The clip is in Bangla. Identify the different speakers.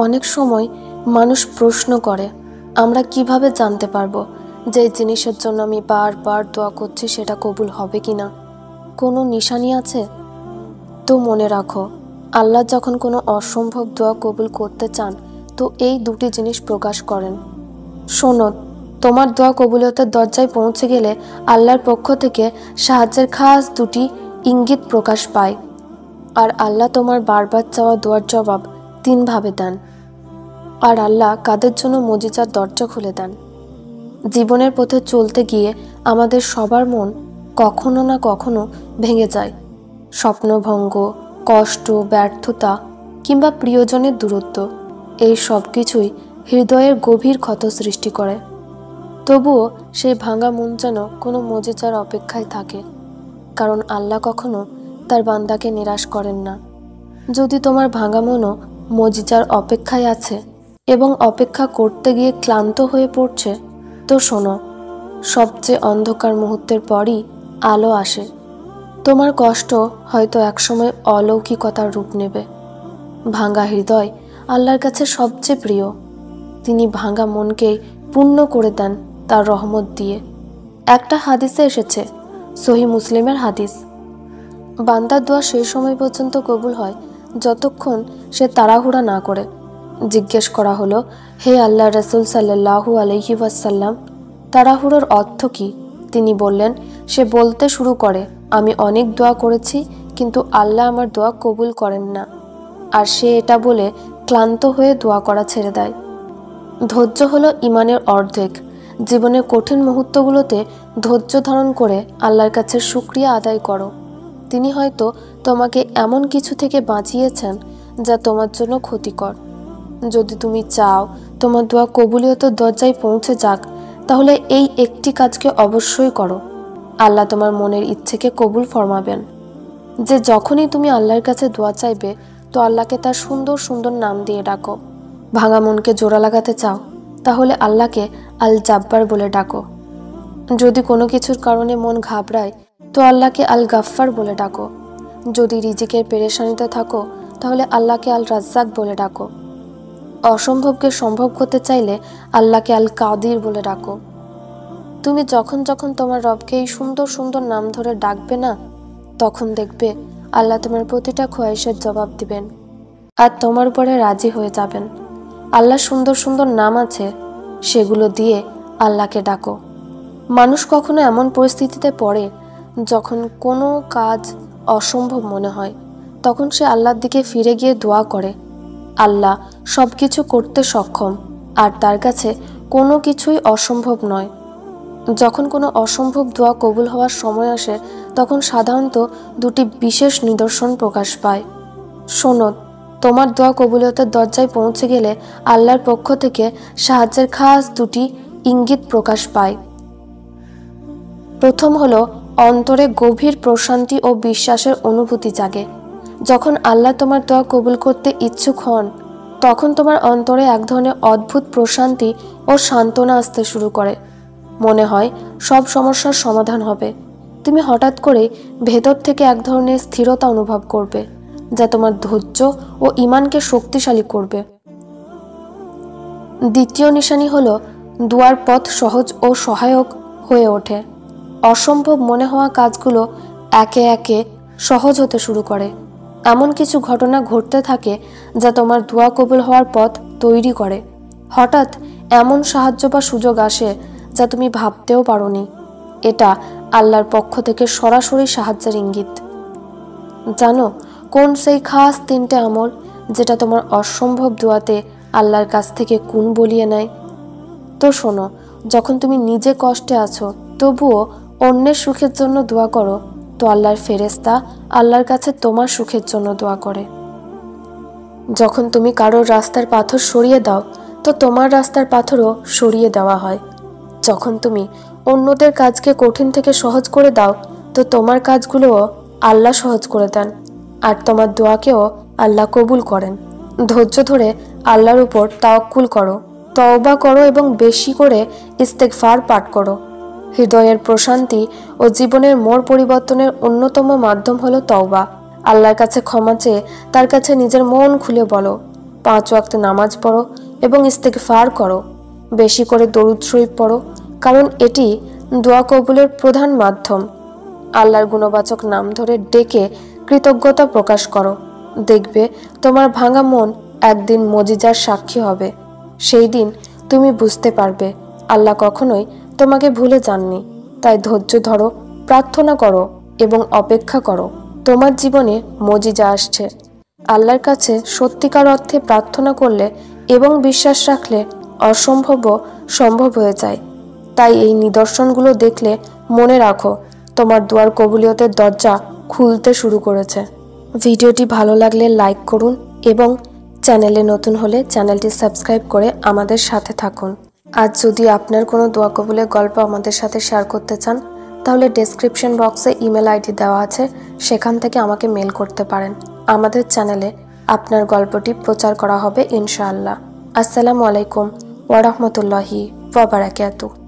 Speaker 1: অনেক সময় মানুষ প্রশ্ন করে, আমরা কিভাবে জানতে পারবো যে জিনিসের জন্য আমি বারবার দোয়া করছি সেটা কবুল হবে কি না? কোনো নিশানি আছে? তো মনে রাখো, আল্লাহ যখন কোনো অসম্ভব দোয়া কবুল করতে চান তো এই দুটি জিনিস প্রকাশ করেন। শোনো, তোমার দোয়া কবুলিয়তের দরজায় পৌঁছে গেলে আল্লাহর পক্ষ থেকে সাহায্যের খাস দুটি ইঙ্গিত প্রকাশ পায়। আর আল্লাহ তোমার বারবার চাওয়া দোয়ার জবাব 3 ভাবে দেন। আর আল্লাহ কাদের জন্য মুজিজার দরজা খুলে দেন। জীবনের পথে চলতে গিয়ে আমাদের সবার মন কখনো না কখনো ভেঙে যায়। স্বপ্নভঙ্গ, কষ্ট, ব্যর্থতা কিংবা প্রিয়জনের দূরত্ব, এই সব কিছুই হৃদয়ের গভীর ক্ষত সৃষ্টি করে। তবুও সেই ভাঙা মন যেন কোনো মুজিজার অপেক্ষায় থাকে, কারণ আল্লাহ কখনো তার বান্দাকে নিরাশ করেন না। যদি তোমার ভাঙা মনও মুজিজার অপেক্ষায় আছে এবং অপেক্ষা করতে গিয়ে ক্লান্ত হয়ে পড়ছে, তো শোনো, সবচেয়ে অন্ধকার মুহূর্তের পরই আলো আসে। তোমার কষ্ট হয়তো একসময় অলৌকিকতার রূপ নেবে। ভাঙা হৃদয় আল্লাহর কাছে সবচেয়ে প্রিয়। তিনি ভাঙা মনকেই পূর্ণ করে দেন তার রহমত দিয়ে। একটা হাদিসে এসেছে, সহিহ মুসলিমের হাদিস, বান্দার দোয়া সেই সময় পর্যন্ত কবুল হয় যতক্ষণ সে তাড়াহুড়া না করে। জিজ্ঞেস করা হলো, হে আল্লাহ রাসূল সাল্লাল্লাহু আলাইহি ওয়াসাল্লাম, তাড়াহুড়োর অর্থ কী? তিনি বললেন, সে বলতে শুরু করে, আমি অনেক দোয়া করেছি কিন্তু আল্লাহ আমার দোয়া কবুল করেন না। আর সে এটা বলে ক্লান্ত হয়ে দোয়া করা ছেড়ে দেয়। ধৈর্য হলো ইমানের অর্ধেক। জীবনের কঠিন মুহূর্তগুলোতে ধৈর্য ধারণ করে আল্লাহর কাছে শুকরিয়া আদায় করো। তিনি হয়তো তোমাকে এমন কিছু থেকে বাঁচিয়েছেন যা তোমার জন্য ক্ষতিকর। যদি তুমি চাও তোমার দোয়া কবুলিয়তের দরজায় পৌঁছে যাক, তাহলে এই একটি কাজকে অবশ্যই করো। আল্লাহ তোমার মনের ইচ্ছেকে কবুল ফরমাবেন। যে যখনই তুমি আল্লাহর কাছে দোয়া চাইবে, তো আল্লাহকে তার সুন্দর সুন্দর নাম দিয়ে ডাকো। ভাঙা মনকে জোড়া লাগাতে চাও, তাহলে আল্লাহকে আল জাব্বার বলে ডাকো। যদি কোনো কিছুর কারণে মন ঘাবড়ায়, তো আল্লাহকে আল গাফফার বলে ডাকো। যদি রিজিকের পেরেশানিতে থাকো, তাহলে আল্লাহকে আল রাজ্জাক বলে ডাকো। অসম্ভবকে সম্ভব করতে চাইলে আল্লাহকে আল কাদির বলে ডাকো। তুমি যখন যখন তোমার রবকে এই সুন্দর সুন্দর নাম ধরে ডাকবে না, তখন দেখবে আল্লাহ তোমার প্রতিটা খোয়াইশের জবাব দিবেন আর তোমার উপরে রাজি হয়ে যাবেন। আল্লাহ সুন্দর সুন্দর নাম আছে, সেগুলো দিয়ে আল্লাহকে ডাকো। মানুষ কখনো এমন পরিস্থিতিতে পড়ে যখন কোনো কাজ অসম্ভব মনে হয়, তখন সে আল্লাহর দিকে ফিরে গিয়ে দোয়া করে। আল্লাহ সব কিছু করতে সক্ষম, আর তার কাছে কোনো কিছুই অসম্ভব নয়। যখন কোনো অসম্ভব দোয়া কবুল হওয়ার সময় আসে, তখন সাধারণত দুটি বিশেষ নিদর্শন প্রকাশ পায়। শোনো, তোমার দোয়া কবুলিয়তের দরজায় পৌঁছে গেলে আল্লাহর পক্ষ থেকে সাহায্যের খাস দুটি ইঙ্গিত প্রকাশ পায়। প্রথম হলো, অন্তরে গভীর প্রশান্তি ও বিশ্বাসের অনুভূতি জাগে। যখন আল্লাহ তোমার দোয়া কবুল করতে ইচ্ছুক হন, তখন তোমার অন্তরে এক ধরনের অদ্ভুত প্রশান্তি ও সান্ত্বনা আসতে শুরু করে। মনে হয় সব সমস্যার সমাধান হবে। তুমি হঠাৎ করে ভেতর থেকে এক ধরনের স্থিরতা অনুভব করবে, যা তোমার ধৈর্য ও ঈমানকে শক্তিশালী করবে। দ্বিতীয় নিশানি হলো, দুয়ার পথ সহজ ও সহায়ক হয়ে ওঠে। অসম্ভব মনে হওয়া কাজগুলো একে একে সহজ হতে শুরু করে। এমন কিছু ঘটনা ঘটতে থাকে যা তোমার দোয়া কবুল হওয়ার পথ তৈরি করে। হঠাৎ এমন সাহায্য বা সুযোগ আসে যা তুমি ভাবতেও পারোনি। এটা আল্লাহর পক্ষ থেকে সরাসরি সাহায্যের ইঙ্গিত। জানো কোন সেই খাস 3টে আমল যেটা তোমার অসম্ভব দোয়াতে আল্লাহর কাছ থেকে গুণ বলিয়ে নেয়? তো শোনো, যখন তুমি নিজে কষ্টে আছো তবুও অন্যের সুখের জন্য দোয়া করো, তো আল্লাহর ফেরেশতা আল্লাহর কাছে তোমার সুখের জন্য দোয়া করে। যখন তুমি কারোর রাস্তার পাথর সরিয়ে দাও, তো তোমার রাস্তার পাথরও সরিয়ে দেওয়া হয়। যখন তুমি অন্যদের কাজকে কঠিন থেকে সহজ করে দাও, তো তোমার কাজগুলোও আল্লাহ সহজ করে দেন, আর তোমার দোয়াকেও আল্লাহ কবুল করেন। ধৈর্য ধরে আল্লাহর উপর তাওয়াক্কুল করো, তওবা করো এবং বেশি করে ইস্তেগফার পাঠ করো। হৃদয়ের প্রশান্তি ও জীবনের মোড় পরিবর্তনের অন্যতম মাধ্যম হলো তওবা। আল্লাহর কাছে ক্ষমা চেয়ে তার কাছে নিজের মন খুলে বলো, 5 ওয়াক্ত নামাজ পড়ো এবং ইস্তেগফার করো। বেশি করে দরুদ শরীফ পড়ো, কারণ এটি দোয়া কবুলের প্রধান মাধ্যম। আল্লাহর গুণবাচক নাম ধরে ডেকে কৃতজ্ঞতা প্রকাশ করো। দেখবে তোমার ভাঙা মন একদিন মজিজার সাক্ষী হবে। সেই দিন তুমি বুঝতে পারবে আল্লাহ কখনোই তোমাকে ভুলে যাননি। তাই ধৈর্য ধরো, প্রার্থনা করো এবং অপেক্ষা করো। তোমার জীবনে মজিজা আসছে। আল্লাহর কাছে সত্যিকার অর্থে প্রার্থনা করলে এবং বিশ্বাস রাখলে অসম্ভবও সম্ভব হয়ে যায়। তাই এই নিদর্শনগুলো দেখলে মনে রাখো, তোমার দোয়ার কবুলিয়তের দরজা খুলতে শুরু করেছে। ভিডিওটি ভালো লাগলে লাইক করুন এবং চ্যানেলে নতুন হলে চ্যানেলটি সাবস্ক্রাইব করে আমাদের সাথে থাকুন। আজ যদি আপনার কোনো দোয়া কবুলের গল্প আমাদের সাথে শেয়ার করতে চান, তাহলে ডেসক্রিপশন বক্সে ইমেল আইডি দেওয়া আছে, সেখান থেকে আমাকে মেল করতে পারেন। আমাদের চ্যানেলে আপনার গল্পটি প্রচার করা হবে ইনশাআল্লাহ। আসসালামু আলাইকুম ওয়া রাহমাতুল্লাহি ওয়া বারাকাতুহু।